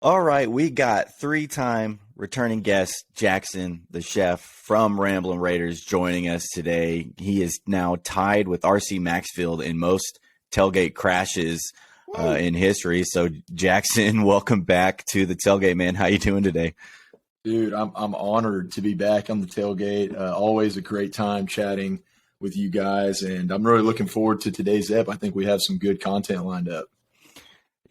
All right, we got three-time returning guest Jackson, the chef from Ramblin Raiders, joining us today. He is now tied with R.C. Maxfield in most tailgate crashes in history. So, Jackson, welcome back to the tailgate, man. How you doing today? Dude, I'm honored to be back on the tailgate. Always a great time chatting with you guys, and I'm really looking forward to today's ep. I think we have some good content lined up.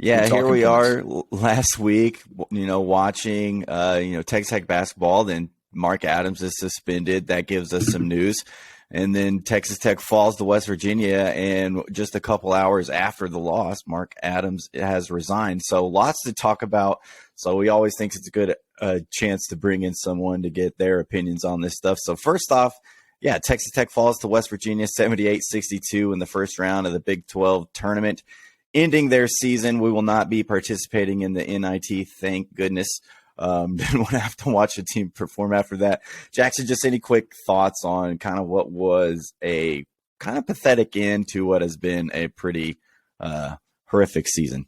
Yeah, here we are last week, watching, Texas Tech basketball. Then Mark Adams is suspended. That gives us some news. And then Texas Tech falls to West Virginia. And just a couple hours after the loss, Mark Adams has resigned. So lots to talk about. So we always think it's a good chance to bring in someone to get their opinions on this stuff. So first off, yeah, Texas Tech falls to West Virginia 78-62 in the first round of the Big 12 tournament, ending their season. We will not be participating in the NIT, thank goodness. Didn't want to have to watch the team perform after that. Jackson, just any quick thoughts on kind of what was a kind of pathetic end to what has been a pretty horrific season?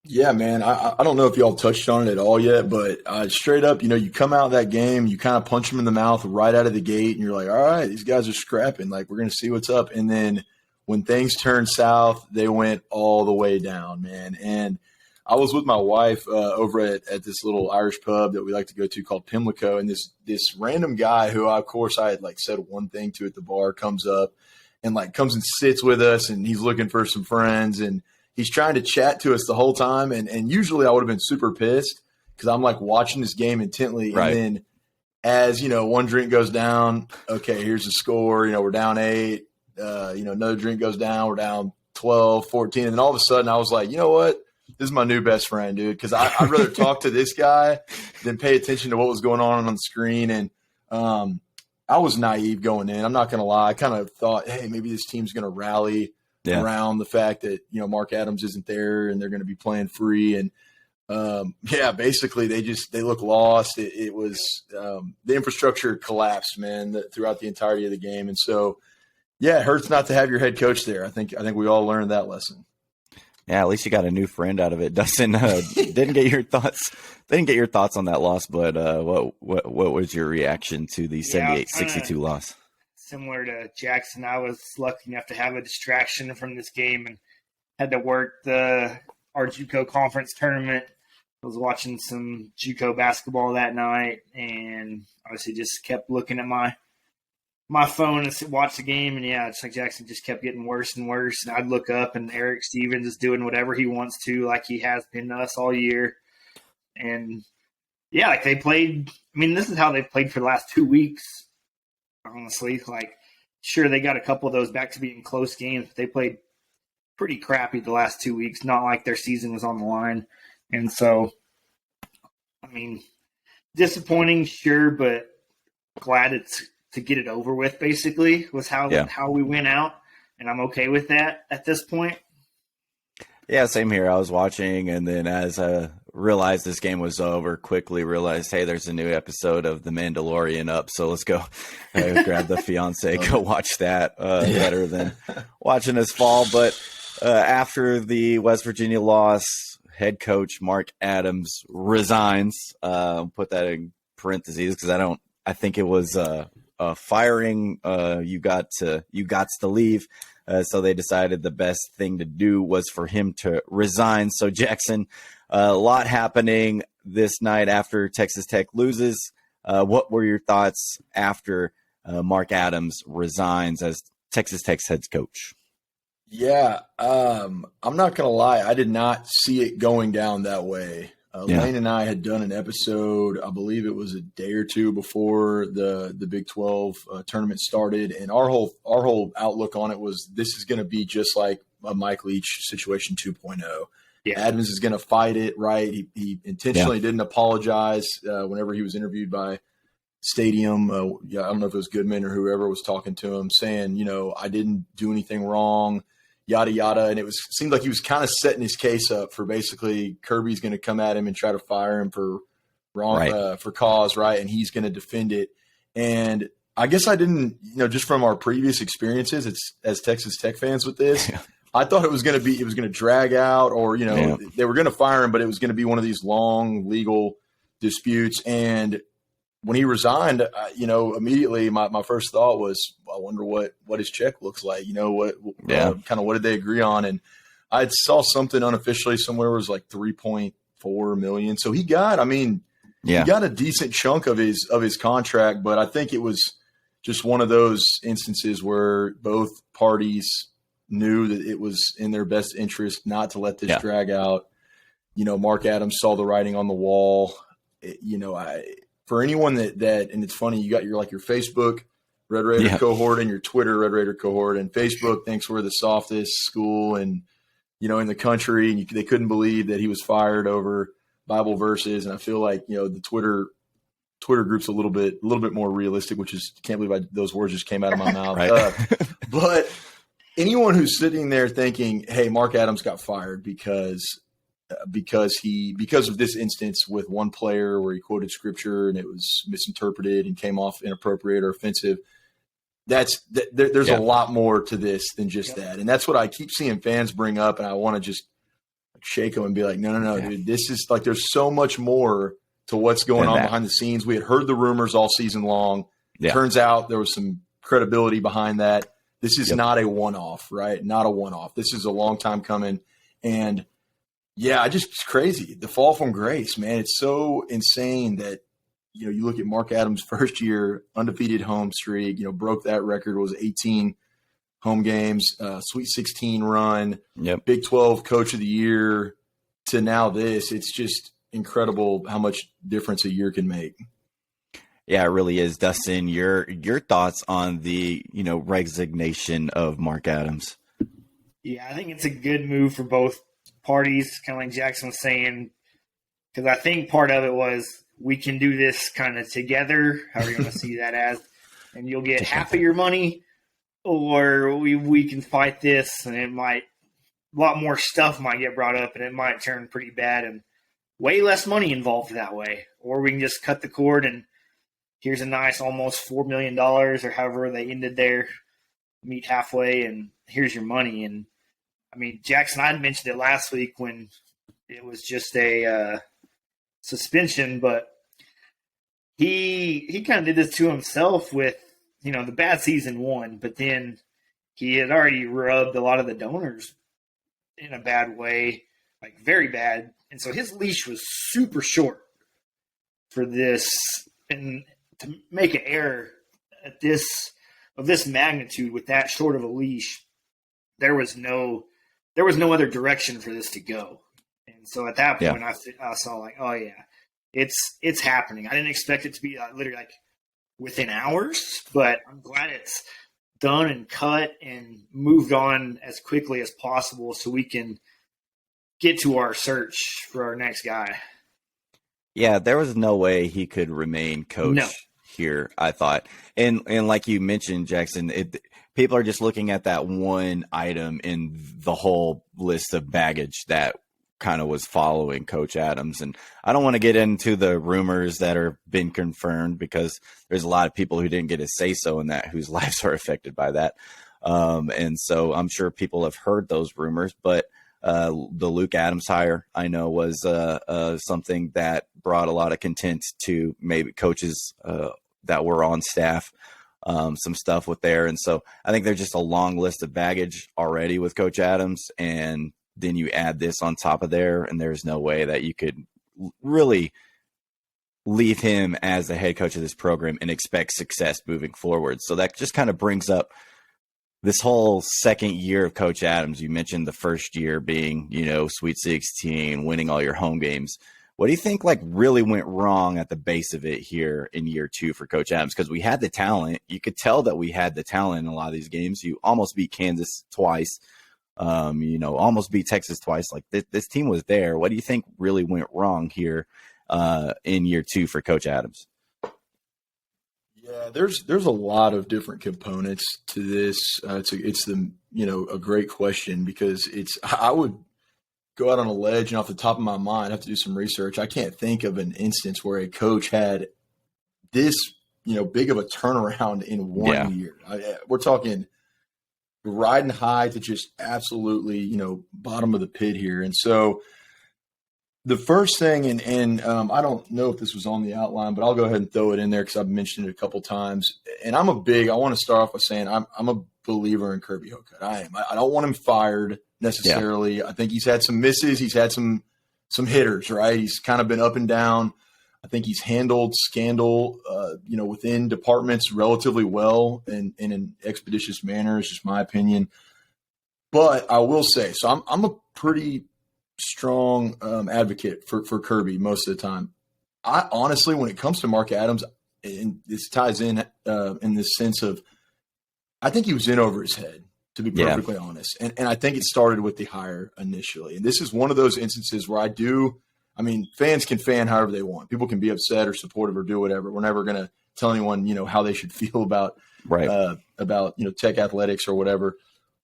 Yeah, man, I don't know if y'all touched on it at all yet, but straight up, you come out of that game, you kind of punch them in the mouth right out of the gate, and you're like, all right, these guys are scrapping. Like, we're going to see what's up. And then when things turned south, they went all the way down, man. And I was with my wife over at this little Irish pub that we like to go to called Pimlico, and this random guy who, of course, I had said one thing to at the bar comes up and comes and sits with us, and he's looking for some friends, and he's trying to chat to us the whole time. And usually I would have been super pissed because I'm watching this game intently, right. And then as one drink goes down, okay, here's the score. We're down 8. Another drink goes down, we're down 12, 14. And then all of a sudden I was like, you know what? This is my new best friend, dude. Cause I'd rather talk to this guy than pay attention to what was going on the screen. And I was naive going in. I'm not going to lie. I kind of thought, hey, maybe this team's going to rally around the fact that, Mark Adams isn't there and they're going to be playing free. And basically they look lost. It was the infrastructure collapsed, man, throughout the entirety of the game. And so, yeah, it hurts not to have your head coach there. I think we all learned that lesson. Yeah, at least you got a new friend out of it. Dustin, didn't get your thoughts on that loss, but what was your reaction to the 78-62 loss? Similar to Jackson, I was lucky enough to have a distraction from this game and had to work our JUCO conference tournament. I was watching some JUCO basketball that night, and obviously just kept looking at my phone and watch the game, and it's like Jackson just kept getting worse and worse. And I'd look up, and Eric Stevens is doing whatever he wants to, like he has been to us all year. And they played. I mean, this is how they've played for the last 2 weeks. Honestly, sure, they got a couple of those back to being close games, but they played pretty crappy the last 2 weeks. Not like their season was on the line, and so, I mean, disappointing, sure, but glad it's to get it over with, basically, was how we went out, and I'm okay with that at this point. Yeah, same here. I was watching, and then as I realized this game was over, quickly realized, hey, there's a new episode of The Mandalorian up, so let's go grab the fiance, go watch that. Better than watching us fall. But after the West Virginia loss, head coach Mark Adams resigns. Put that in parentheses because I think it was firing. You got to leave. So they decided the best thing to do was for him to resign. So Jackson, a lot happening this night after Texas Tech loses. What were your thoughts after Mark Adams resigns as Texas Tech's head coach? Yeah, I'm not going to lie. I did not see it going down that way. Lane and I had done an episode, I believe it was a day or two before the Big 12 tournament started, and our whole outlook on it was this is going to be just like a Mike Leach situation 2.0. Yeah. Adams is going to fight it, right? He intentionally didn't apologize whenever he was interviewed by Stadium. I don't know if it was Goodman or whoever was talking to him, saying, I didn't do anything wrong. Yada, yada. And seemed like he was kind of setting his case up for basically Kirby's going to come at him and try to fire him for wrong, for cause, right? And he's going to defend it. And I guess I didn't, just from our previous experiences as Texas Tech fans with this, I thought it was going to drag out, or they were going to fire him, but it was going to be one of these long legal disputes. And when he resigned, immediately my first thought was, I wonder what his check looks like. Kind of what did they agree on? And I saw something unofficially somewhere was like $3.4 million. So he got a decent chunk of his contract, but I think it was just one of those instances where both parties knew that it was in their best interest not to let this drag out. Mark Adams saw the writing on the wall. For anyone that, and it's funny, you got your Facebook Red Raider cohort and your Twitter Red Raider cohort, and Facebook thinks we're the softest school in the country, and they couldn't believe that he was fired over Bible verses. And I feel like the Twitter group's a little bit more realistic, which is, can't believe those words just came out of my mouth. Right. But anyone who's sitting there thinking, hey, Mark Adams got fired because of this instance with one player where he quoted scripture and it was misinterpreted and came off inappropriate or offensive, there's a lot more to this than just that. And that's what I keep seeing fans bring up, and I want to just shake them and be like, no, dude, this is like, there's so much more to what's going on behind the scenes. We had heard the rumors all season long. Turns out there was some credibility behind that. This is not a one-off, right? Not a one-off. This is a long time coming. And it's crazy. The fall from grace, man. It's so insane that, you look at Mark Adams' first year, undefeated home streak, broke that record, was 18 home games, Sweet 16 run, Big 12 Coach of the Year, to now this. It's just incredible how much difference a year can make. Yeah, it really is. Dustin, your thoughts on the, resignation of Mark Adams? Yeah, I think it's a good move for both parties, kind of like Jackson was saying, because I think part of it was, we can do this kind of together, however you want to see that as, and you'll get half of your money, or we can fight this, and a lot more stuff might get brought up, and it might turn pretty bad, and way less money involved that way. Or we can just cut the cord, and here's a nice almost $4 million, or however they ended there, meet halfway, and here's your money. And Jackson, I had mentioned it last week when it was just a suspension, but he kind of did this to himself with, the bad season one, but then he had already rubbed a lot of the donors in a bad way, like very bad. And so his leash was super short for this, and to make an error of this magnitude with that short of a leash, there was no other direction for this to go. And so at that point, I saw like, oh yeah, it's happening. I didn't expect it to be literally like within hours, but I'm glad it's done and cut and moved on as quickly as possible so we can get to our search for our next guy. Yeah, there was no way he could remain coach here, I thought. And like you mentioned, Jackson, people are just looking at that one item in the whole list of baggage that kind of was following Coach Adams. And I don't want to get into the rumors that are been confirmed, because there's a lot of people who didn't get a say-so in that, whose lives are affected by that. And so I'm sure people have heard those rumors, but the Luke Adams hire, I know, was something that brought a lot of content to maybe coaches that were on staff, some stuff with there. And so I think there's just a long list of baggage already with Coach Adams. And then you add this on top of there, and there's no way that you could really leave him as the head coach of this program and expect success moving forward. So that just kind of brings up this whole second year of Coach Adams. You mentioned the first year being, Sweet 16, winning all your home games. What do you think really went wrong at the base of it here in year two for Coach Adams? Because we had the talent. You could tell that we had the talent in a lot of these games. You almost beat Kansas twice. Almost beat Texas twice. This team was there. What do you think really went wrong here in year two for Coach Adams? Yeah, there's a lot of different components to this. It's a great question, because I would go out on a ledge and off the top of my mind have to do some research. I can't think of an instance where a coach had this big of a turnaround in 1 year. We're talking riding high to just absolutely, bottom of the pit here. And so the first thing, and I don't know if this was on the outline, but I'll go ahead and throw it in there because I've mentioned it a couple times. And I want to start off by saying I'm a believer in Kirby Hocutt. I am. I don't want him fired necessarily. Yeah. I think he's had some misses. He's had some hitters, right? He's kind of been up and down. I think he's handled scandal, within departments relatively well and in an expeditious manner. It's just my opinion. But I will say, so I'm a pretty strong advocate for Kirby most of the time. I honestly, when it comes to Mark Adams, and this ties in this sense of, I think he was in over his head, to be perfectly honest. And I think it started with the hire initially. And this is one of those instances where fans can fan however they want. People can be upset or supportive or do whatever. We're never going to tell anyone, how they should feel about Tech athletics or whatever.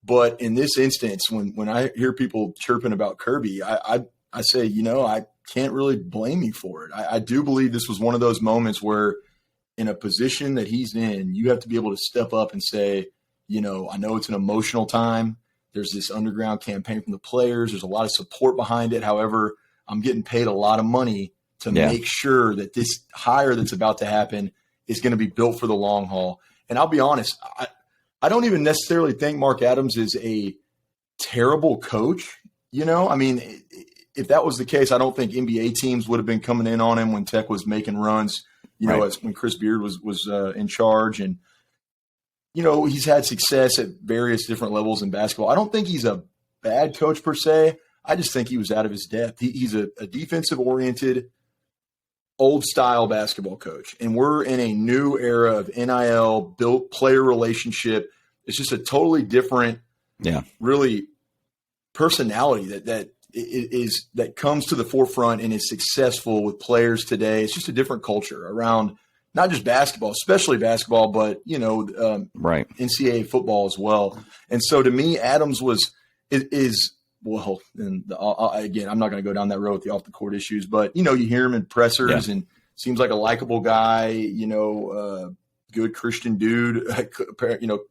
But in this instance, when I hear people chirping about Kirby, I say, I can't really blame you for it. I do believe this was one of those moments where in a position that he's in, you have to be able to step up and say, I know it's an emotional time. There's this underground campaign from the players. There's a lot of support behind it. However, I'm getting paid a lot of money to make sure that this hire that's about to happen is going to be built for the long haul. And I'll be honest, I don't even necessarily think Mark Adams is a terrible coach. If that was the case, I don't think NBA teams would have been coming in on him when Tech was making runs, when Chris Beard was in charge. And, he's had success at various different levels in basketball. I don't think he's a bad coach per se. I just think he was out of his depth. He's a defensive-oriented, old-style basketball coach. And we're in a new era of NIL, built player relationship. It's just a totally different, really personality that comes to the forefront and is successful with players today. It's just a different culture around not just basketball, especially basketball, but, NCAA football as well. And so to me, Adams is well, and again, I'm not going to go down that road with the off the court issues, but you hear him in pressers and seems like a likable guy, good Christian dude,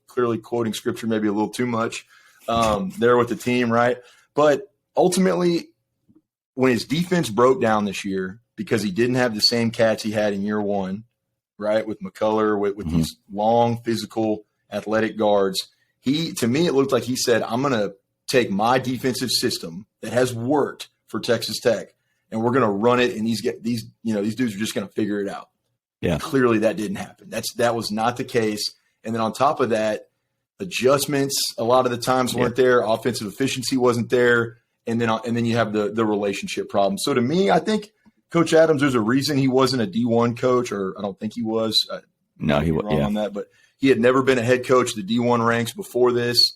clearly quoting scripture, maybe a little too much there with the team. Right. But ultimately when his defense broke down this year, because he didn't have the same cats he had in year one, right. With McCullough, with these long physical athletic guards, to me, it looked like he said, I'm going to take my defensive system that has worked for Texas Tech, and we're going to run it. And these dudes are just going to figure it out. Yeah. Clearly that didn't happen. That was not the case. And then on top of that, adjustments a lot of the times weren't there. Offensive efficiency wasn't there. And then you have the relationship problem. So to me, I think Coach Adams, there's a reason he wasn't a D1 coach, or I don't think he was. No, he was wrong on that, but he had never been a head coach of the D1 ranks before this.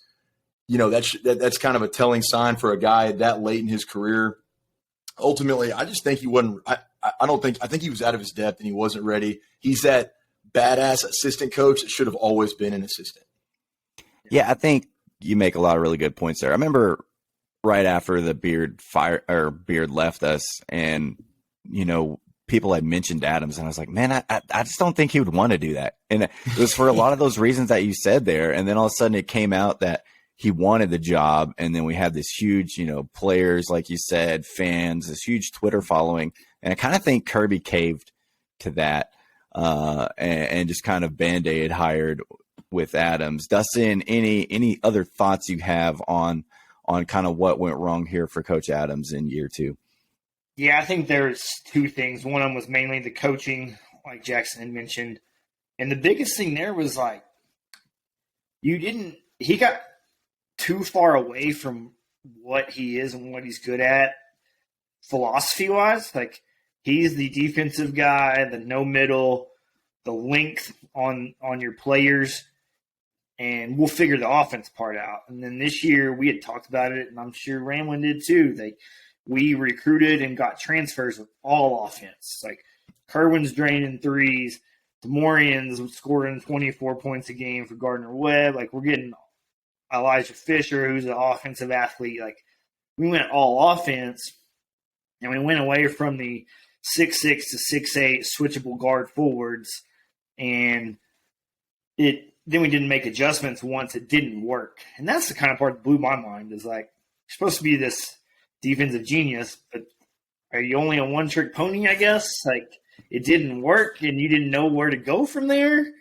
That's kind of a telling sign for a guy that late in his career. Ultimately, I just think he wasn't. I think he was out of his depth and he wasn't ready. He's that badass assistant coach that should have always been an assistant. Yeah, I think you make a lot of really good points there. I remember right after the Beard left us, and people had mentioned Adams, and I was like, man, I just don't think he would want to do that. And it was for a lot of those reasons that you said there. And then all of a sudden it came out that he wanted the job. And then we had this huge, players, like you said, fans, this huge Twitter following. And I kind of think Kirby caved to that and just kind of Band-Aid hired with Adams. Dustin, any other thoughts you have on kind of what went wrong here for Coach Adams in year two? Yeah, I think there's two things. One of them was mainly the coaching, like Jackson had mentioned. And the biggest thing there was he got too far away from what he is and what he's good at philosophy-wise. He's the defensive guy, the no middle, the length on your players, and we'll figure the offense part out. And then this year we had talked about it, and I'm sure Ramblin did too. We recruited and got transfers of all offense. Kerwin's draining threes, DeMorian's scoring 24 points a game for Gardner-Webb. We're getting Elijah Fisher, who's an offensive athlete. We went all offense, and we went away from the 6'6" to 6'8" switchable guard forwards, and it then we didn't make adjustments once it didn't work. And that's the kind of part that blew my mind is like, you're supposed to be this defensive genius, but are you only a one-trick pony, I guess? Like, it didn't work and you didn't know where to go from there?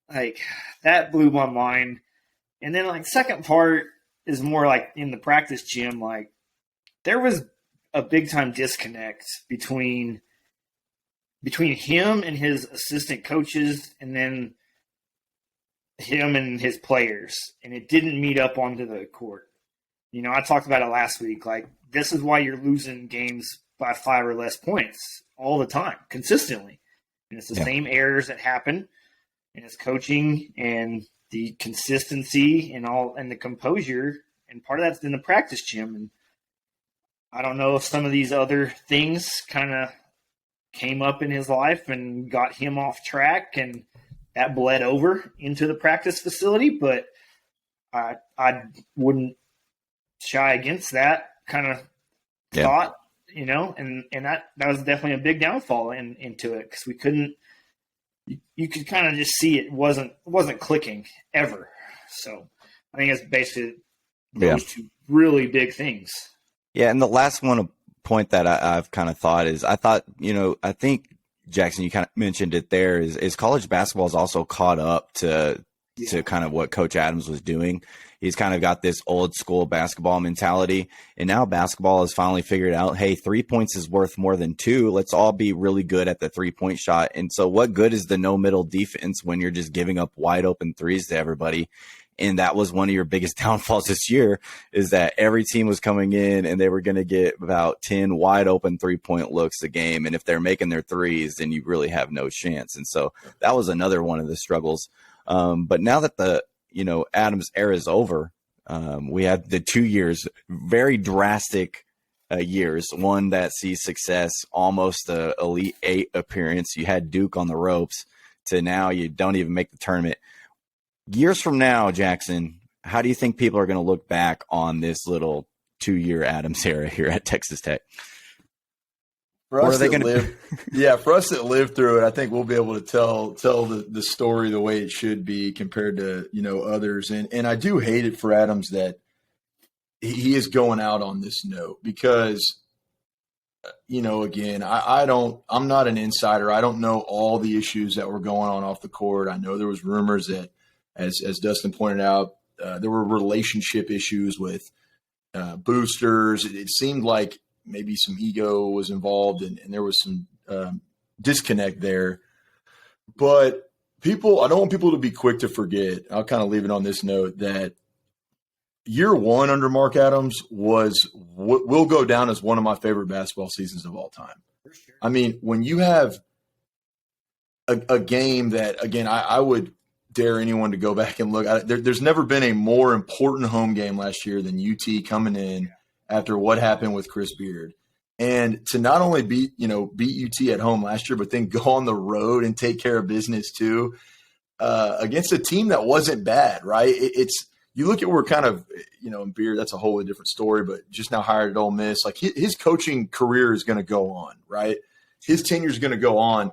Like, that blew my mind. And then, like, second part is more like in the practice gym, like, there was a big-time disconnect between him and his assistant coaches and then him and his players, and it didn't meet up onto the court. You know, I talked about it last week. Like, this is why you're losing games by 5 or less points all the time, consistently. And it's the same errors that happen, and it's coaching and the consistency and the composure, and part of that's in the practice gym. And I don't know if some of these other things kind of came up in his life and got him off track, and that bled over into the practice facility, but I wouldn't shy against that kind of thought, you know, and that was definitely a big downfall into it, because we couldn't, you could kind of just see it wasn't clicking ever. So I think it's basically those two really big things. Yeah, and the last point that I've kind of thought is, I think Jackson, you kind of mentioned it there, is college basketball is also caught up to kind of what Coach Adams was doing. He's kind of got this old school basketball mentality, and now basketball has finally figured out, hey, 3 points is worth more than 2. Let's all be really good at the 3-point shot. And so what good is the no middle defense when you're just giving up wide open threes to everybody? And that was one of your biggest downfalls this year, is that every team was coming in and they were going to get about 10 wide open 3-point looks a game. And if they're making their threes, then you really have no chance. And so that was another one of the struggles. But now that the, Adams era is over, we have the 2 years, very drastic years, one that sees success, almost a Elite Eight appearance. You had Duke on the ropes, to now you don't even make the tournament. Years from now, Jackson, how do you think people are going to look back on this little 2-year Adams era here at Texas Tech? For us that lived through it, I think we'll be able to tell the story the way it should be compared to, others. And I do hate it for Adams that he is going out on this note, because, again, I'm not an insider. I don't know all the issues that were going on off the court. I know there was rumors that, as Dustin pointed out, there were relationship issues with boosters. It seemed like maybe some ego was involved, and there was some disconnect there. But I don't want people to be quick to forget. I'll kind of leave it on this note that year one under Mark Adams will go down as one of my favorite basketball seasons of all time. For sure. I mean, when you have a game that, again, I would dare anyone to go back and look at it. There's never been a more important home game last year than UT coming in after what happened with Chris Beard. And to not only beat UT at home last year, but then go on the road and take care of business too, against a team that wasn't bad, right? You look at where kind of, and Beard, that's a wholly different story, but just now hired at Ole Miss. Like, his coaching career is going to go on, right? His tenure is going to go on.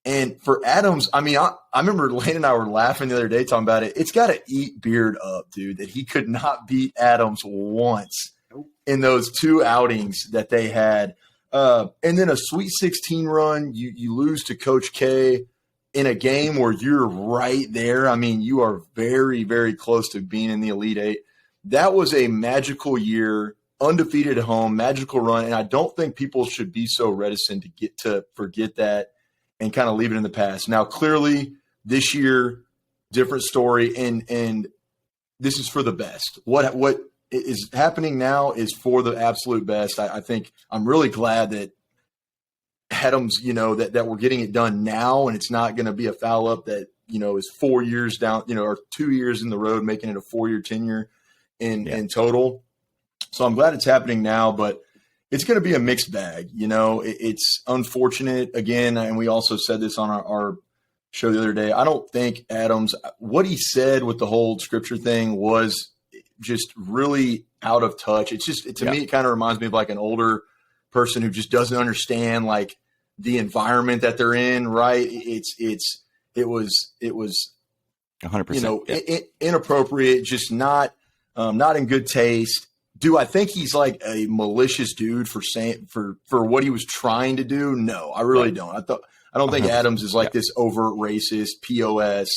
And for Adams, I mean, I remember Lane and I were laughing the other day talking about it. It's got to eat Beard up, dude, that he could not beat Adams once in those 2 outings that they had. And then a Sweet 16 run, you lose to Coach K in a game where you're right there. I mean, you are very, very close to being in the Elite Eight. That was a magical year, undefeated at home, magical run. And I don't think people should be so reticent to forget that and kind of leave it in the past. Now, clearly, this year, different story, and this is for the best. What is happening now is for the absolute best. I think I'm really glad that Adams, that we're getting it done now, and it's not going to be a foul up that, is 4 years down, or 2 years in the road, making it a 4-year tenure in total. So I'm glad it's happening now, but it's going to be a mixed bag. It's unfortunate, again, and we also said this on our show the other day. I don't think Adams, what he said with the whole scripture thing was just really out of touch. It's just, to me, it kind of reminds me of like an older person who just doesn't understand like the environment that they're in, right? It was 100%. Inappropriate, just not in good taste. Do I think he's like a malicious dude for what he was trying to do? No, I really don't. I don't think Adams is like this overt racist POS.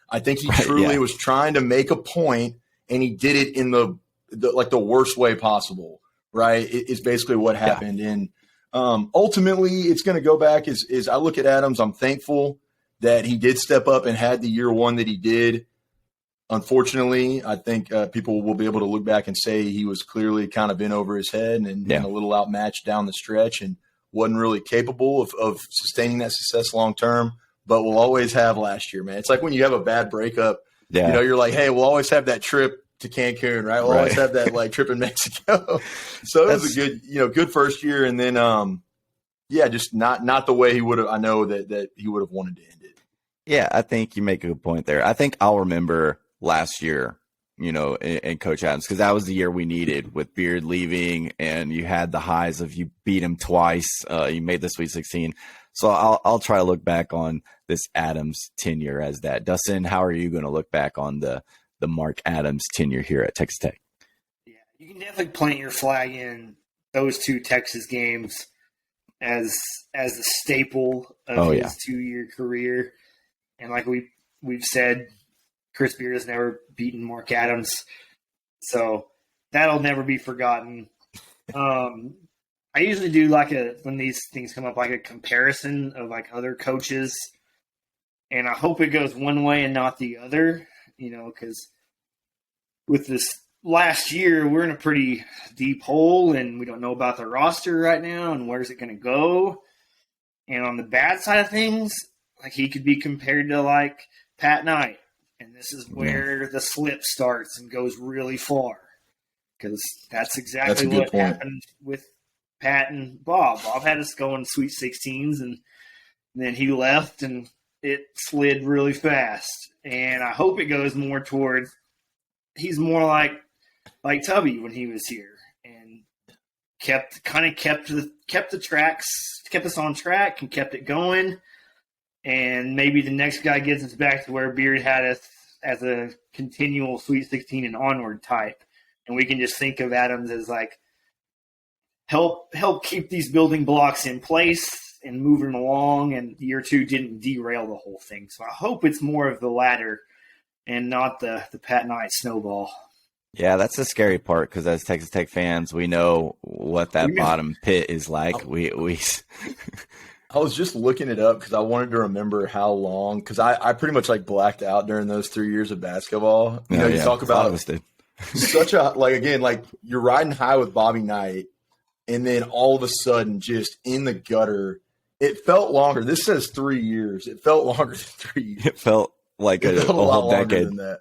I think he truly was trying to make a point, and he did it in the worst way possible. Right? It's basically what happened. And ultimately, it's going to go back as I look at Adams. I'm thankful that he did step up and had the year one that he did. Unfortunately, I think people will be able to look back and say he was clearly kind of in over his head and a little outmatched down the stretch and wasn't really capable of sustaining that success long term. But we'll always have last year, man. It's like when you have a bad breakup, you're like, hey, we'll always have that trip to Cancun, right? We'll always have that like trip in Mexico. So it was a good first year. And then, just not the way he would have. I know that he would have wanted to end it. Yeah, I think you make a good point there. I think I'll remember last year, and Coach Adams, because that was the year we needed with Beard leaving, and you had the highs of you beat him twice. You made the Sweet 16. So I'll try to look back on this Adams tenure as that. Dustin, how are you going to look back on the Mark Adams tenure here at Texas Tech? Yeah, you can definitely plant your flag in those two Texas games as the staple of his 2-year career. And like we've said, Chris Beard has never beaten Mark Adams, so that'll never be forgotten. I usually do when these things come up, like a comparison of like other coaches, and I hope it goes one way and not the other, because with this last year, we're in a pretty deep hole, and we don't know about the roster right now, and where's it going to go. And on the bad side of things, like he could be compared to like Pat Knight. And this is where the slip starts and goes really far, because that's exactly what happened with Pat and Bob. Bob had us going Sweet 16s, and then he left, and it slid really fast. And I hope it goes more towards he's more like Tubby when he was here, and kept the tracks, kept us on track, and kept it going. And maybe the next guy gets us back to where Beard had us as a continual Sweet 16 and onward type. And we can just think of Adams as like help keep these building blocks in place and moving along. And year 2 didn't derail the whole thing. So I hope it's more of the latter and not the Pat Knight snowball. Yeah, that's the scary part, because as Texas Tech fans, we know what that bottom pit is like. We I was just looking it up because I wanted to remember how long, because I pretty much like blacked out during those 3 years of basketball. You talk about such a, like you're riding high with Bobby Knight, and then all of a sudden just in the gutter. It felt longer. This says 3 years. It felt longer than 3 years. It felt like a whole decade. Than that.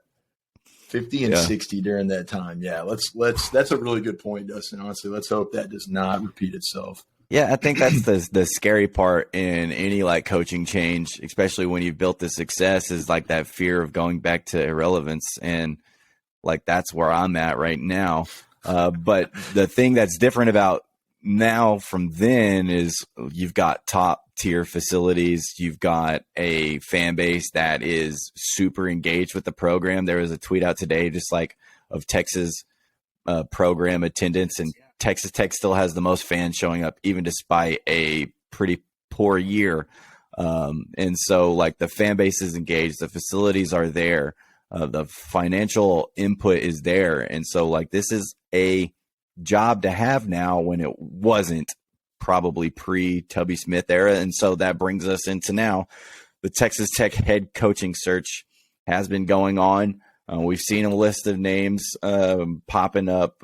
50 and 60 during that time. Yeah, that's a really good point, Dustin. Honestly, let's hope that does not repeat itself. Yeah, I think that's the scary part in any like coaching change, especially when you've built the success, is like that fear of going back to irrelevance. And like that's where I'm at right now. But the thing that's different about now from then is you've got top tier facilities. You've got a fan base that is super engaged with the program. There was a tweet out today just like of Texas program attendance, and Texas Tech still has the most fans showing up, even despite a pretty poor year. And so like the fan base is engaged, the facilities are there, the financial input is there. And so like this is a job to have now when it wasn't probably pre-Tubby Smith era. And so that brings us into now. The Texas Tech head coaching search has been going on. We've seen a list of names popping up,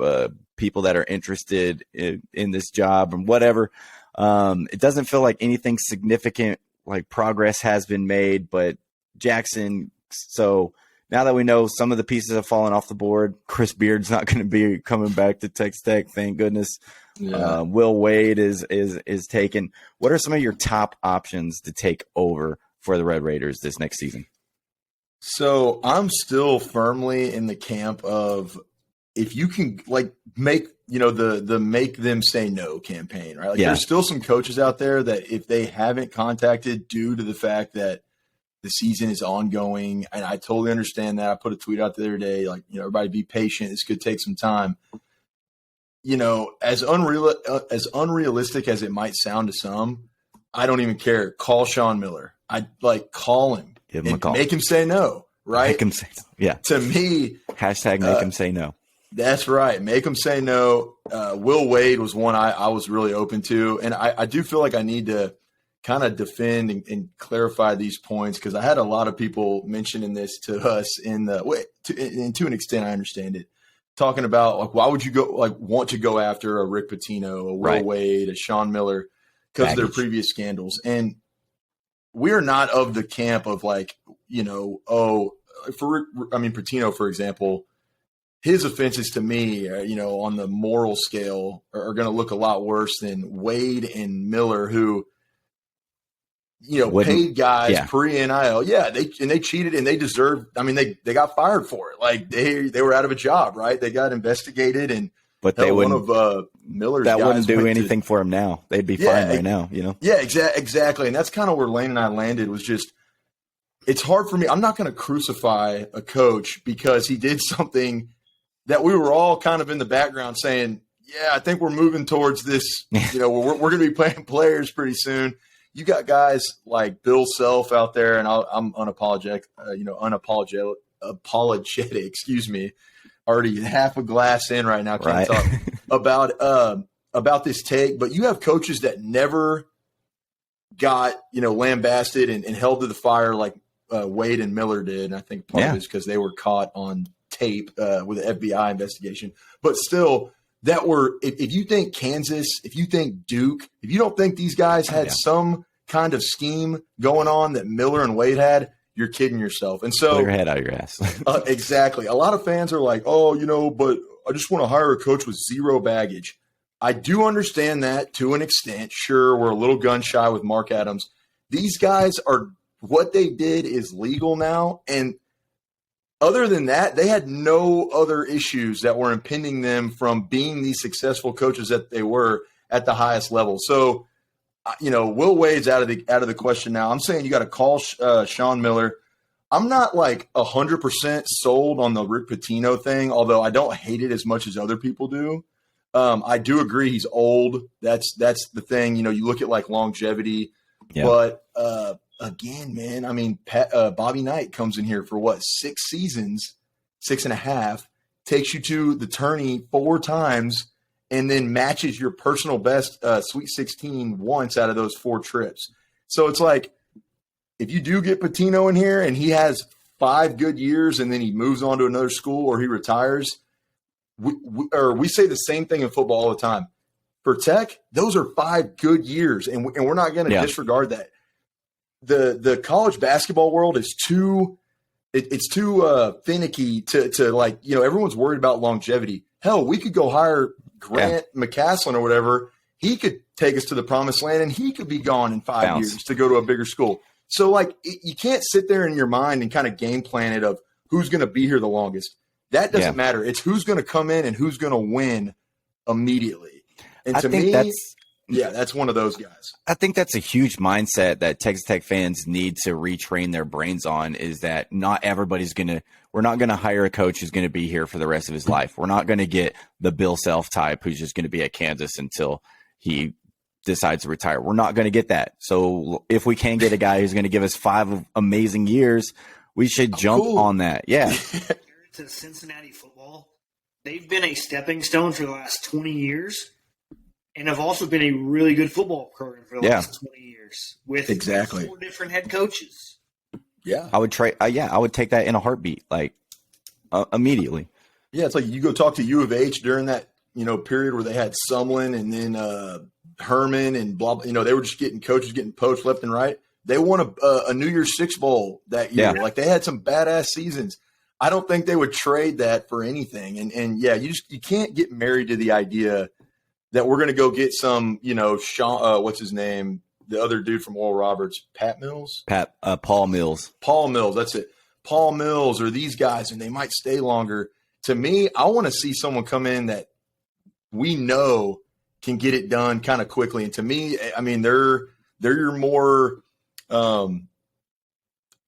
people that are interested in this job and whatever. It doesn't feel like anything significant, like progress has been made, but Jackson, so now that we know some of the pieces have fallen off the board, Chris Beard's not going to be coming back to Texas Tech, thank goodness. Yeah. Will Wade is taken. What are some of your top options to take over for the Red Raiders this next season? So I'm still firmly in the camp of, if you can like make, the make them say no campaign, right? Like there's still some coaches out there that if they haven't contacted due to the fact that the season is ongoing, and I totally understand that. I put a tweet out the other day, like, everybody be patient. This could take some time. As unrealistic as it might sound to some, I don't even care. Call Sean Miller. Call him. Give him a call. Make him say no, right? Make him say no. Yeah. To me, hashtag make him say no. That's right. Make him say no. Will Wade was one I was really open to. And I do feel like I need to kind of defend and clarify these points, because I had a lot of people mentioning this to us to an extent. I understand it. Talking about, like, why would you want to go after a Rick Pitino, a Will Wade, a Sean Miller, because of their previous scandals. And we are not of the camp of Pitino, for example, his offenses to me, on the moral scale are going to look a lot worse than Wade and Miller, who, paid guys pre-NIL. Yeah, they cheated and they deserved. I mean, they got fired for it. Like they were out of a job, right? They got investigated, but they wouldn't. One of Miller's that guys wouldn't do anything for him now. They'd be fine right now. Yeah, exactly. And that's kind of where Lane and I landed. Was just, it's hard for me. I'm not going to crucify a coach because he did something that we were all kind of in the background saying, yeah, I think we're moving towards this. We're going to be playing players pretty soon. You got guys like Bill Self out there, and I'm unapologetic, excuse me, already half a glass in right now. Can't talk about this take, but you have coaches that never got, lambasted and held to the fire like Wade and Miller did. And I think part of it is because they were caught on tape with an FBI investigation, but still, if you think Kansas, if you think Duke, if you don't think these guys had some kind of scheme going on that Miller and Wade had, you're kidding yourself. And so, pull your head out of your ass. Exactly. A lot of fans are like, but I just want to hire a coach with zero baggage. I do understand that to an extent. Sure, we're a little gun shy with Mark Adams. These guys what they did is legal now, and other than that, they had no other issues that were impeding them from being these successful coaches that they were at the highest level. So, Will Wade's out of the question now. I'm saying you got to call Sean Miller. I'm not like 100% sold on the Rick Pitino thing, although I don't hate it as much as other people do. I do agree he's old. That's the thing. You look at like longevity, but again, man, I mean, Bobby Knight comes in here for 6 seasons, 6.5, takes you to the tourney 4 times, and then matches your personal best Sweet 16 once out of those 4 trips. So it's like, if you do get Pitino in here and he has 5 good years and then he moves on to another school or he retires, we say the same thing in football all the time. For Tech, those are 5 good years, and we're not going to disregard that. The college basketball world is too finicky to like, everyone's worried about longevity. Hell, we could go hire Grant McCaslin or whatever. He could take us to the promised land, and he could be gone in 5 years to go to a bigger school. So, like, you can't sit there in your mind and kind of game plan it of who's going to be here the longest. That doesn't matter. It's who's going to come in and who's going to win immediately. And to me, that's one of those guys. I think that's a huge mindset that Texas Tech fans need to retrain their brains on, is that not everybody's we're not going to hire a coach who's going to be here for the rest of his life. We're not going to get the Bill Self type who's just going to be at Kansas until he decides to retire. We're not going to get that. So if we can get a guy who's going to give us 5 amazing years, we should jump on that. Yeah. To Cincinnati football, they've been a stepping stone for the last 20 years. And have also been a really good football program for the last 20 years with 4 different head coaches. Yeah, I would I would take that in a heartbeat, like immediately. Yeah, it's like you go talk to U of H during that period where they had Sumlin and then Herman and blah. They were just coaches getting poached left and right. They won a New Year's Six bowl that year. Yeah. Like they had some badass seasons. I don't think they would trade that for anything. And you can't get married to the idea that we're going to go get some, Sean, what's his name? The other dude from Oral Roberts, Paul Mills. Paul Mills, that's it. Paul Mills or these guys, and they might stay longer. To me, I want to see someone come in that we know can get it done kind of quickly. And to me, I mean, they're your more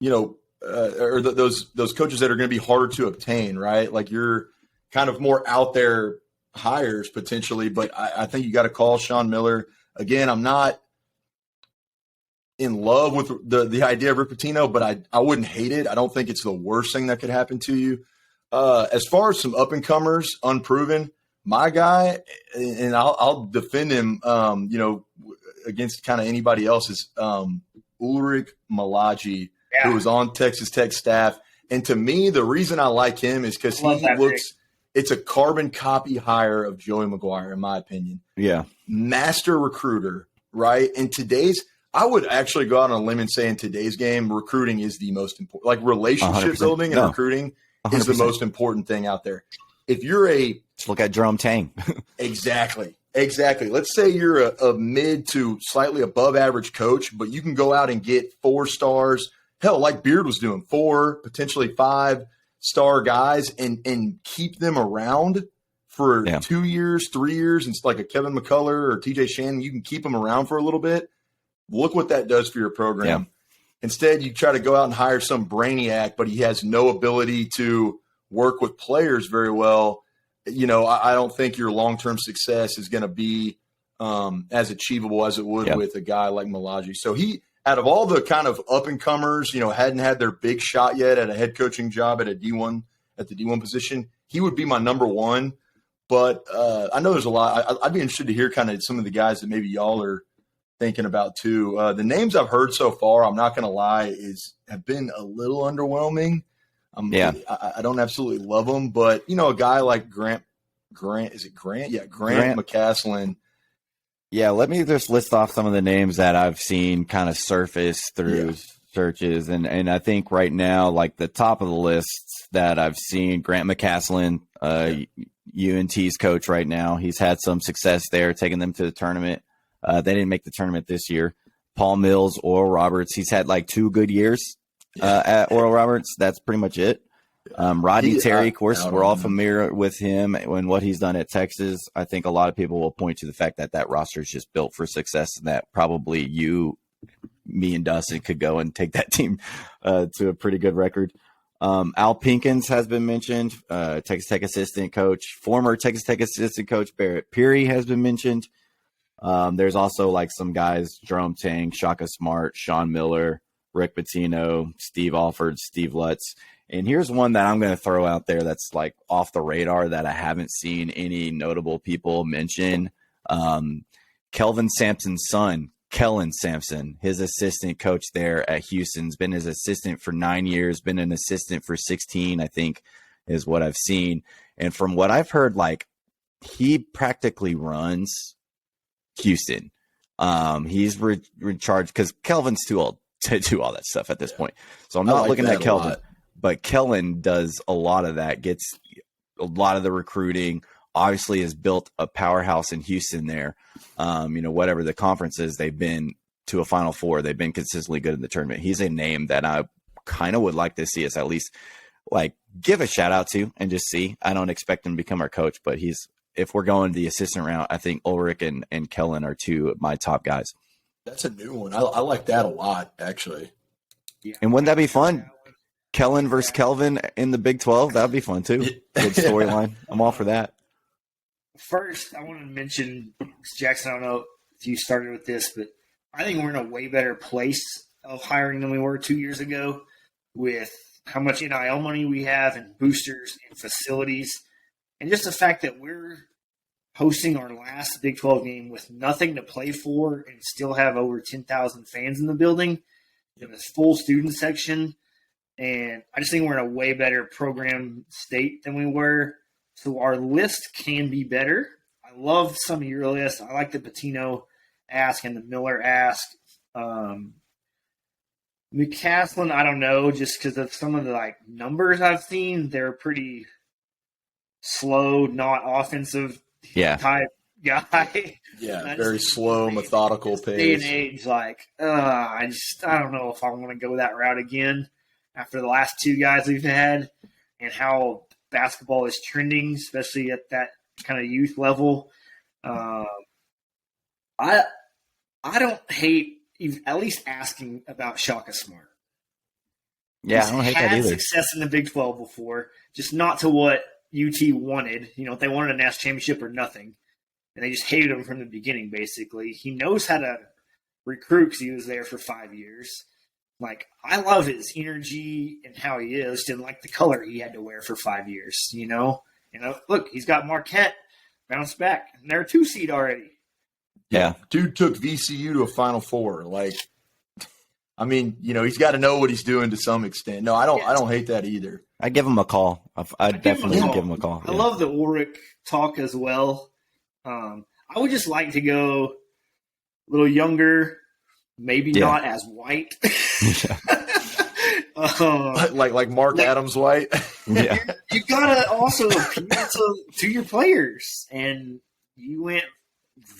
those coaches that are going to be harder to obtain, right? Like you're kind of more out there hires potentially, but I think you got to call Sean Miller. Again, I'm not in love with the idea of Rick Pitino, but I wouldn't hate it. I don't think it's the worst thing that could happen to you. As far as some up and comers, unproven, my guy, and I'll defend him, against kind of anybody else is Ulrich Malaji, who was on Texas Tech staff. And to me, the reason I like him is because it's a carbon copy hire of Joey McGuire, in my opinion. Yeah. Master recruiter, right? In today's, I would actually go out on a limb and say in today's game, recruiting is the most important. Like relationship 100%. building and recruiting 100%. is the most important thing out there. If you're just look at Jerome Tang. Exactly. Let's say you're a mid to slightly above average coach, but you can go out and get 4 stars. Hell, like Beard was doing, 4, potentially 5-star guys and keep them around for 2 years, 3 years. And it's like a Kevin McCullough or TJ Shannon. You can keep them around for a little bit. Look what that does for your program. Yeah. Instead, you try to go out and hire some brainiac, but he has no ability to work with players very well. I don't think your long-term success is going to be as achievable as it would with a guy like Malaji. So he, out of all the kind of up-and-comers, hadn't had their big shot yet at a head coaching job at the D1 position, he would be my number one. But I know there's a lot. I'd be interested to hear kind of some of the guys that maybe y'all are thinking about too. The names I've heard so far, I'm not going to lie, have been a little underwhelming. I don't absolutely love them, but a guy like Grant, is it Grant? Yeah, Grant McCaslin. Yeah, let me just list off some of the names that I've seen kind of surface through searches, and I think right now, like the top of the list that I've seen, Grant McCaslin, UNT's coach right now. He's had some success there, taking them to the tournament. They didn't make the tournament this year. Paul Mills, Oral Roberts. He's had like 2 good years at Oral Roberts. That's pretty much it. Rodney Terry, of course, we're all familiar with him and what he's done at Texas. I think a lot of people will point to the fact that roster is just built for success, and that probably me and Dustin could go and take that team to a pretty good record. Al Pinkins has been mentioned, Texas Tech assistant coach. Former Texas Tech assistant coach Barrett Peary has been mentioned. There's also like some guys, Jerome Tang, Shaka Smart, Sean Miller, Rick Pitino, Steve Alford, Steve Lutz. And here's one that I'm going to throw out there that's like off the radar that I haven't seen any notable people mention. Kelvin Sampson's son, Kellen Sampson, his assistant coach there at Houston's been his assistant for 9 years, been an assistant for 16, I think is what I've seen. And from what I've heard, like he practically runs Houston. He's recharged because Kelvin's too old to do all that stuff at this point. So I'm not looking at Kelvin. But Kellen does a lot of that, gets a lot of the recruiting, obviously has built a powerhouse in Houston there. Whatever the conference is, they've been to a Final Four. They've been consistently good in the tournament. He's a name that I kind of would like to see us at least like give a shout out to and just see. I don't expect him to become our coach, but if we're going the assistant route, I think Ulrich and Kellen are 2 of my top guys. That's a new one. I like that a lot, actually. Yeah. And wouldn't that be fun? Kellen versus Kelvin in the Big 12. That would be fun, too. Good storyline. I'm all for that. First, I want to mention, Jackson, I don't know if you started with this, but I think we're in a way better place of hiring than we were 2 years ago with how much NIL money we have and boosters and facilities. And just the fact that we're hosting our last Big 12 game with nothing to play for and still have over 10,000 fans in the building in this full student section. And I just think we're in a way better program state than we were. So our list can be better. I love some of your lists. I like the Pitino ask and the Miller ask. McCaslin, I don't know, just because of some of the numbers I've seen, they're pretty slow, not offensive type guy. Yeah, very slow, methodical pace. Day and age, I don't know if I want to go that route again after the last 2 guys we've had and how basketball is trending, especially at that kind of youth level. I don't hate at least asking about Shaka Smart. Yeah, I don't hate that either. Success in the Big 12 before, just not to what UT wanted. If they wanted a national championship or nothing, and they just hated him from the beginning. Basically, he knows how to recruit because he was there for 5 years. Like, I love his energy and how he is. Didn't like the color he had to wear for 5 years. Look, he's got Marquette bounce back, and they're a 2 seed already. Yeah, dude took VCU to a Final Four. Like, I mean, he's got to know what he's doing to some extent. No, I don't hate that either. I give him a call. I definitely give him a call. I love the Ulrich talk as well. I would just like to go a little younger, maybe not as white. like Mark Adams white. Yeah. You gotta also appeal to your players, and you went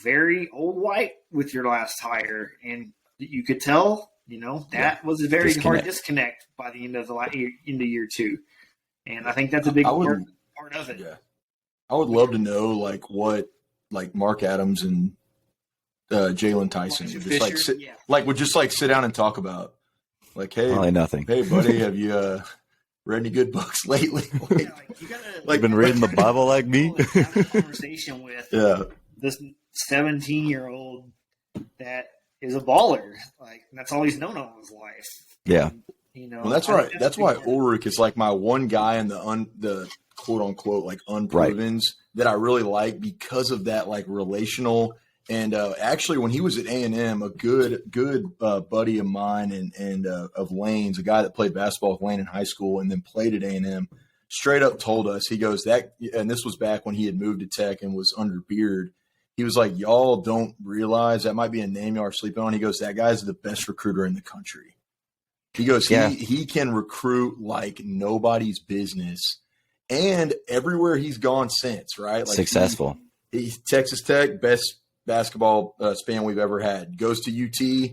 very old white with your last hire, and you could tell, that was a very hard disconnect by the end of into year 2, and I think that's a big part of it. Yeah, I would love to know what Mark Adams and Jalen Tyson would just sit down and talk about. Like, hey, probably nothing. Hey, buddy, have you read any good books lately? You've been reading the Bible like me? Have a conversation with this 17-year-old that is a baller. Like, that's all he's known all his life. Yeah. Well, that's right. That's why Ulrich is like my one guy in the quote unquote unprovens that I really like because of that relational. And actually, when he was at A&M, a good buddy of mine and of Lane's, a guy that played basketball with Lane in high school and then played at A&M, straight up told us, he goes, and this was back when he had moved to Tech and was under Beard. He was like, y'all don't realize that might be a name y'all are sleeping on. He goes, that guy's the best recruiter in the country. He goes, he can recruit like nobody's business. And everywhere he's gone since, right? Successful. He's Texas Tech, best basketball span we've ever had. Goes to UT,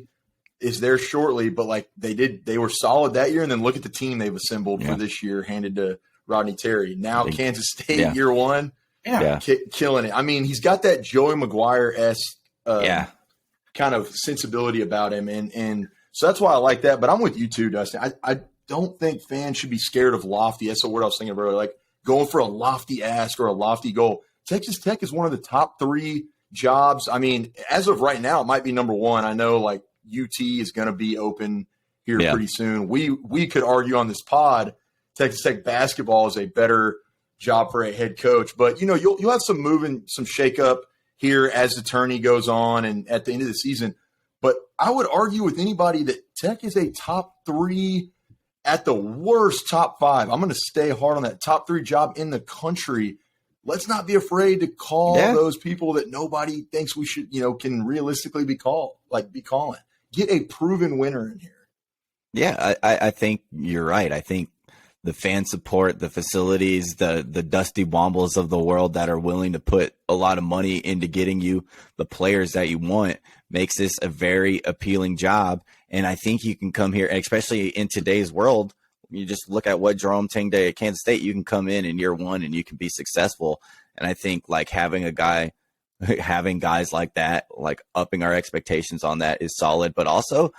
is there shortly, but they were solid that year. And then look at the team they've assembled for this year, handed to Rodney Terry. Now Kansas State year 1, killing it. I mean, he's got that Joey Maguire-esque kind of sensibility about him, and so that's why I like that. But I'm with you too, Dustin. I don't think fans should be scared of lofty. That's the word I was thinking of earlier, like going for a lofty ask or a lofty goal. Texas Tech is one of the top 3 jobs. I mean, as of right now, it might be number 1. I know UT is going to be open here pretty soon. We could argue on this pod, Texas Tech basketball is a better job for a head coach, but you'll have some moving, some shakeup here as the tourney goes on and at the end of the season. But I would argue with anybody that Tech is a top 3, at the worst top 5. I'm going to stay hard on that top 3 job in the country. Let's not be afraid to call those people that nobody thinks we should, can realistically be calling. Get a proven winner in here. Yeah, I think you're right. I think the fan support, the facilities, the Dusty Wombles of the world that are willing to put a lot of money into getting you the players that you want makes this a very appealing job. And I think you can come here, especially in today's world. You just look at what Jerome Tang did at Kansas State. You can come in year 1 and you can be successful. And I think having guys like that, upping our expectations on that is solid. But also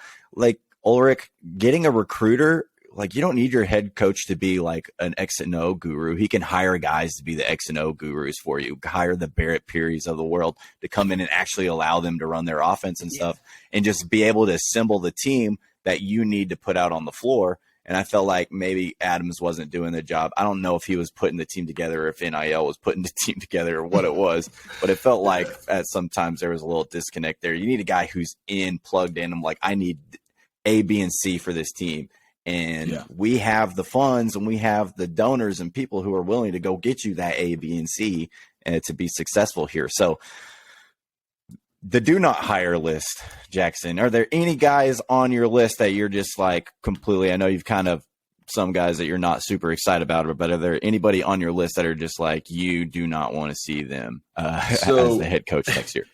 Ulrich, getting a recruiter, you don't need your head coach to be an X and O guru. He can hire guys to be the X and O gurus for you. Hire the Barrett Pearies of the world to come in and actually allow them to run their offense and stuff, and just be able to assemble the team that you need to put out on the floor. And I felt like maybe Adams wasn't doing the job. I don't know if he was putting the team together, or if NIL was putting the team together, or what it was, but it felt like at sometimes there was a little disconnect there. You need a guy who's plugged in. I'm like, I need A, B, and C for this team. And we have the funds and we have the donors and people who are willing to go get you that A, B, and C to be successful here. So the do not hire list, Jackson, are there any guys on your list that you're just completely, I know you've kind of some guys that you're not super excited about, but are there anybody on your list that are just you do not want to see them as the head coach next year?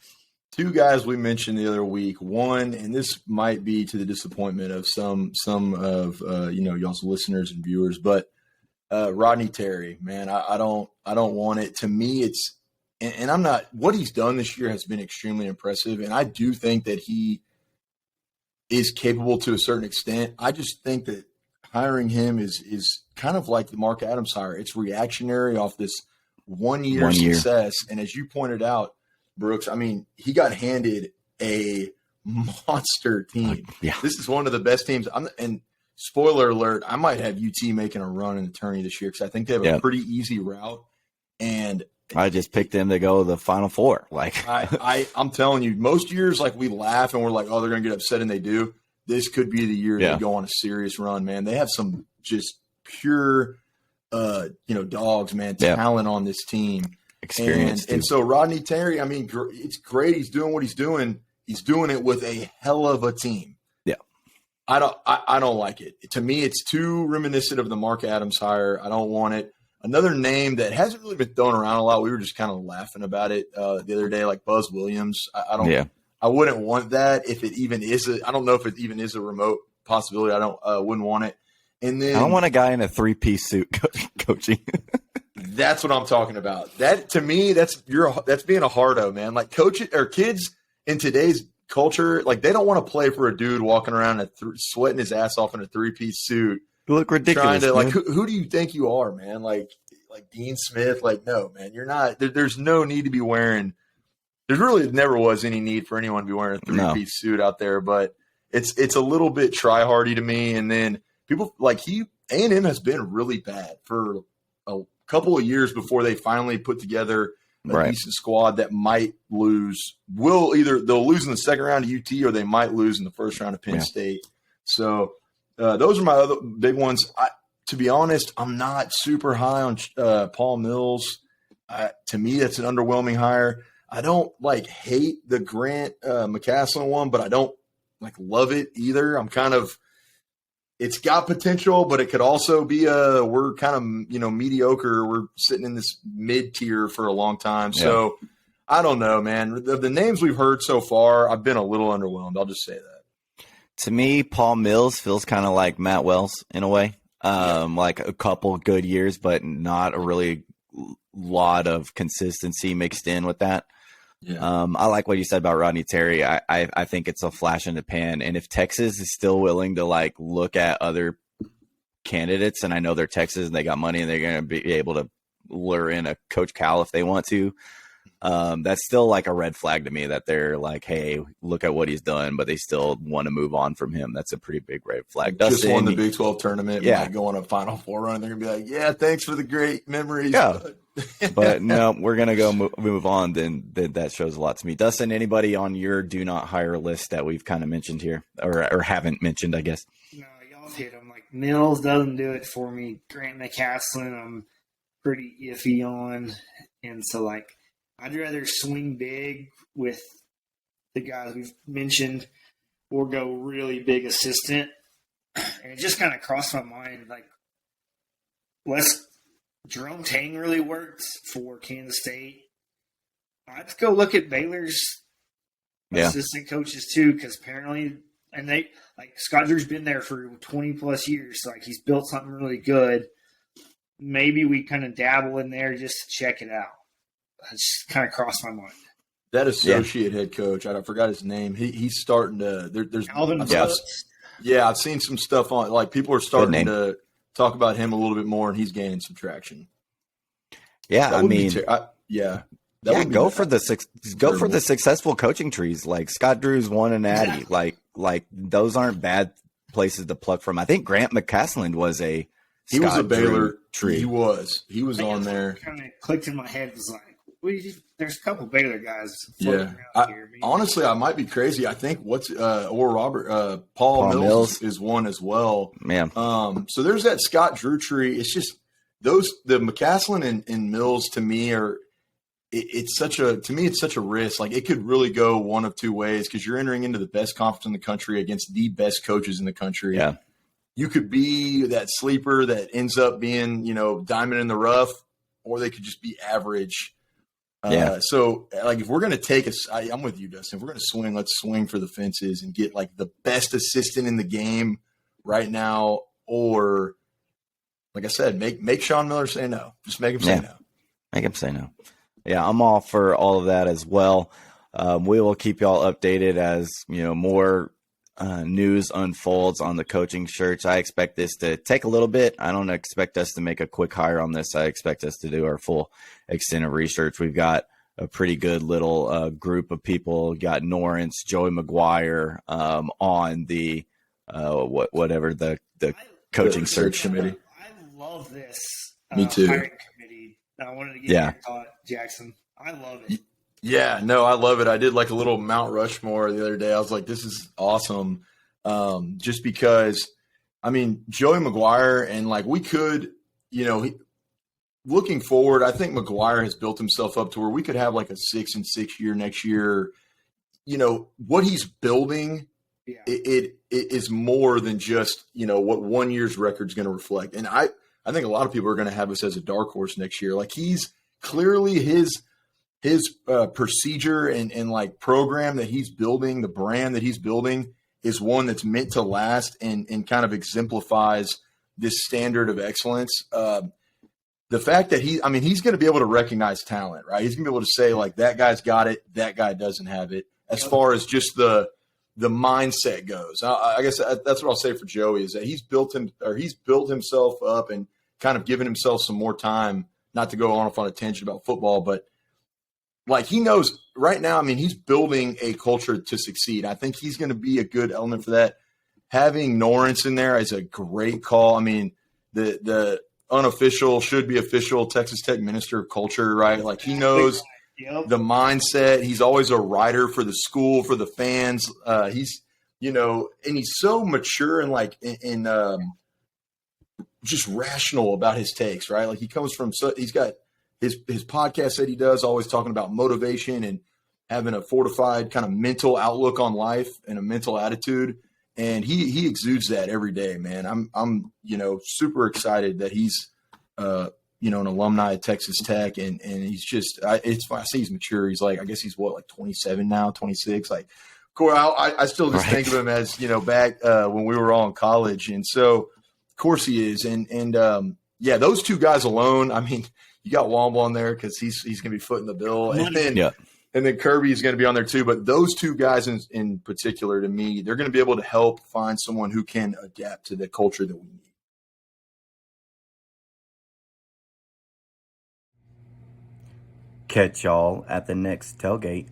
2 guys we mentioned the other week. One, and this might be to the disappointment of some of y'all's listeners and viewers, but Rodney Terry, man, I don't want it. To me, it's and I'm not. What he's done this year has been extremely impressive, and I do think that he is capable to a certain extent. I just think that hiring him is kind of like the Mark Adams hire. It's reactionary off this 1 year success. And as you pointed out, Brooks, I mean, he got handed a monster team. Yeah. This is one of the best teams. And spoiler alert, I might have UT making a run in the tourney this year because I think they have a pretty easy route. And I just picked them to go to the Final Four. Like I'm telling you, most years, like, we laugh and we're like, oh, they're going to get upset, and they do. This could be the year they go on a serious run, man. They have some just pure, dogs, man, talent on this team. Experience. And so Rodney Terry, I mean, it's great. He's doing what he's doing. He's doing it with a hell of a team. Yeah. I don't like it. To me, it's too reminiscent of the Mark Adams hire. I don't want it. Another name that hasn't really been thrown around a lot, we were just kind of laughing about it the other day, like Buzz Williams. I wouldn't want that if it even is I don't know if it even is a remote possibility. I wouldn't want it. And then I don't want a guy in a 3-piece suit coaching. That's what I'm talking about. That, to me, that's being a hardo, man. Like, kids in today's culture, like, they don't want to play for a dude walking around sweating his ass off in a 3-piece suit. You look ridiculous. Like, who do you think you are, man? Like Dean Smith? Like, no, man, you're not. There's no need to be wearing. There really never was any need for anyone to be wearing a 3-piece suit out there, but it's a little bit try-hardy to me. And then people like A&M has been really bad for a couple of years before they finally put together a decent squad that might lose. They'll lose in the second round of UT, or they might lose in the first round of Penn State. So those are my other big ones. To be honest, I'm not super high on Paul Mills. To me, that's an underwhelming hire. I don't hate the Grant McCaslin one, but I don't love it either. I'm kind of, it's got potential, but it could also be we're kind of, mediocre. We're sitting in this mid tier for a long time. Yeah. So I don't know, man. The names we've heard so far, I've been a little underwhelmed. I'll just say that. To me, Paul Mills feels kind of like Matt Wells in a way. Like a couple good years, but not a really lot of consistency mixed in with that. Yeah. I like what you said about Rodney Terry. I think it's a flash in the pan. And if Texas is still willing to look at other candidates, and I know they're Texas and they got money and they're going to be able to lure in a Coach Cal if they want to, that's still a red flag to me that they're like, hey, look at what he's done, but they still want to move on from him. That's a pretty big red flag. Just won the Big 12 tournament. Yeah. Go on a Final Four run. They're going to be like, yeah, thanks for the great memories. Yeah. But no, we're going to go move on. Then that shows a lot to me. Dustin, anybody on your do not hire list that we've kind of mentioned here or haven't mentioned, I guess? No, y'all hit them. Mills doesn't do it for me. Grant McCaslin, I'm pretty iffy on. And so, I'd rather swing big with the guys we've mentioned or go really big assistant. And it just kind of crossed my mind, Jerome Tang really works for Kansas State. I'd go look at Baylor's assistant coaches too, because apparently, and they Scott Drew's been there for 20+ years, so he's built something really good. Maybe we kind of dabble in there just to check it out. It just kind of crossed my mind. That associate head coach, I forgot his name. He's starting to. There's Alvin Brooks. Yeah, I've seen some stuff on people are starting to talk about him a little bit more, and he's gaining some traction. Yeah, go for the successful coaching trees. Scott Drew's won a natty. Those aren't bad places to pluck from. I think Grant McCaslin was a Baylor tree. He was on there. Kind of clicked in my head. It was there's a couple Baylor guys. Yeah, honestly, I might be crazy. I think Paul Mills is one as well. Man. So there's that Scott Drew tree. It's just the McCaslin and Mills to me it's such a risk. It could really go one of two ways because you're entering into the best conference in the country against the best coaches in the country. Yeah. You could be that sleeper that ends up being, diamond in the rough, or they could just be average. So if we're going to take I'm with you, Dustin. If we're going to swing, let's swing for the fences and get the best assistant in the game right now. Or like I said, make Sean Miller say no. Just make him say no. Make him say no. Yeah. I'm all for all of that as well. We will keep y'all updated as, more news unfolds on the coaching search. I expect this to take a little bit. I don't expect us to make a quick hire on this. I expect us to do our full extent of research. We've got a pretty good little group of people. We've got Norrance, Joey McGuire on the whatever the coaching search committee. I love this. Me too. Hiring committee. I wanted to get your thought, Jackson. I love it. Yeah, no, I love it. I did like a little Mount Rushmore the other day. I was like, this is awesome. Just because, I mean, Joey McGuire and like we could, looking forward, I think McGuire has built himself up to where we could have like a 6-6 year next year. What he's building, it is more than just, what 1 year's record is going to reflect. And I think a lot of people are going to have us as a dark horse next year. Like he's clearly his procedure and like program that he's building, the brand that he's building is one that's meant to last and kind of exemplifies this standard of excellence. The fact that he's going to be able to recognize talent, right? He's going to be able to say like, that guy's got it, that guy doesn't have it. As far as just the mindset goes, I guess that's what I'll say for Joey is that he's built himself up and kind of given himself some more time, not to go on a tangent about football, but like he knows right now, I mean, he's building a culture to succeed. I think he's going to be a good element for that. Having Norrance in there is a great call. I mean, the unofficial should be official Texas Tech minister of culture, right? Like he knows the mindset. He's always a writer for the school, for the fans. He's, and he's so mature and like in just rational about his takes, right? Like he comes from, he's got his podcast that he does, always talking about motivation and having a fortified kind of mental outlook on life and a mental attitude. And he exudes that every day, man. I'm super excited that he's, an alumni at Texas Tech and he's just, it's fun. I see he's mature. He's like, I guess he's like 27 now, 26. Like, Corey, I still just think of him as, back when we were all in college. And so of course he is. And those two guys alone, I mean, you got Womble on there because he's going to be footing the bill. And then Kirby is going to be on there too. But those two guys in particular, to me, they're going to be able to help find someone who can adapt to the culture that we need. Catch y'all at the next tailgate.